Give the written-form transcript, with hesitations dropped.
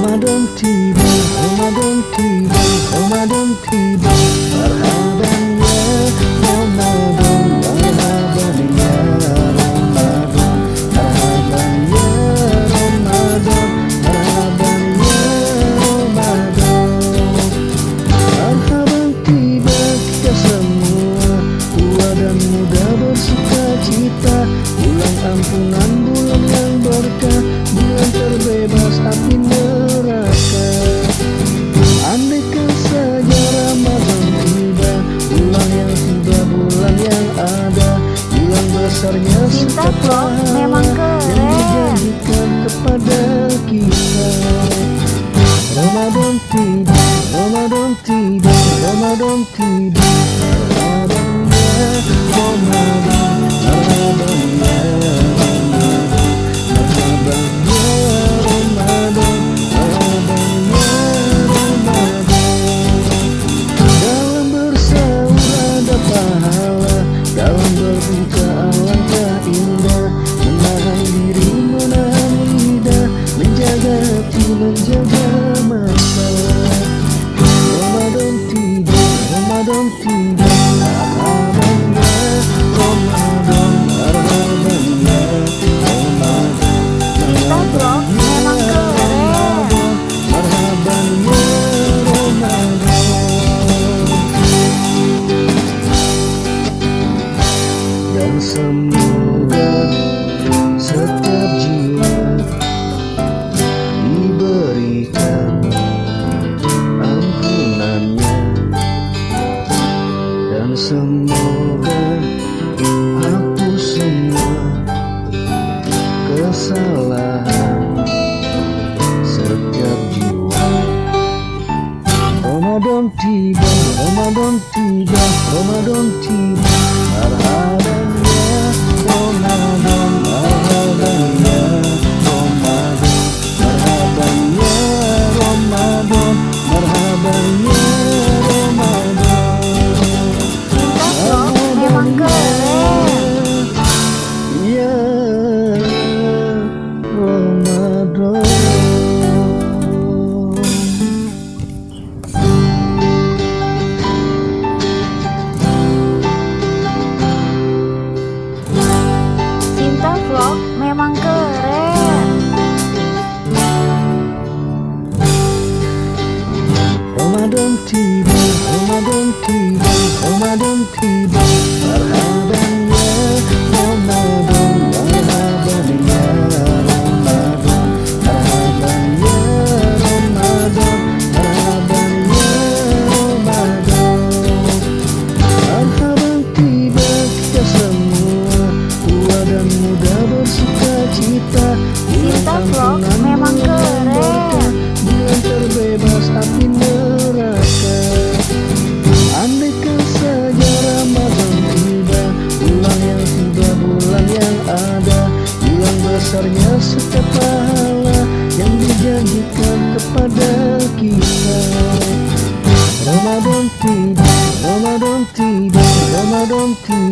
Ramadan tiba, Ramadan tiba, Ramadan tiba. Marhaban ya Ramadan, marhaban ya Ramadan, marhaban ya Ramadan, marhaban ya Ramadan. Marhaban tiba kita semua, tua dan muda bersuka cita. Bulan ampunan, bulan yang berkah, bulan terbebas api neraka. Andaikan saja Ramadan tiba, bulan yang tiba, bulan yang ada, bulan besarnya Cinta Vlog memang keren yang dijanjikan kepada kita. Ramadan tiba, Ramadan tiba, Ramadan tiba. Marhaban ya Ramadan, marhaban ya Ramadan, marhaban ya Ramadan, marhaban ya Ramadan. Dalam bersahur ada pahala, dalam berbuka alangkah indah. Menahan diri, menahan lidah, menjaga hati, menjaga mata. Ramadan tiba, Ramadan tiba. Marhaban ya Ramadan, marhaban ya Ramadan, Cinta Vlog memang keren. marhaban ya Ramadan. Dan semoga setiap jiwa diberikan ampunannya, dan semoga hapus semua kesalahan setiap jiwa. Ramadan tiba, Ramadan tiba, Ramadan tiba. Marhaban ya Ramadan, marhaban ya Ramadan, marhaban ya Ramadan, marhaban ya Ramadan. Cinta Vlog memang keren. Ya Ramadan. Cinta Vlog memang keren. Ramadan tiba, Ramadan tiba, Ramadan tiba. Marhaban ya Ramadan, marhaban ya Ramadan, marhaban ya Ramadan, marhaban ya Ramadan. Marhaban tiba kita semua, tua dan muda bersuka cita. Cinta Vlog memang keren. Bulan terbebas api neraka. Andaikan saja Ramadan tiba, bulan yang tiba, bulan yang ada, bulan besarnya setiap pahala yang dijanjikan kepada kita. Ramadan tiba, Ramadan tiba, Ramadan tiba.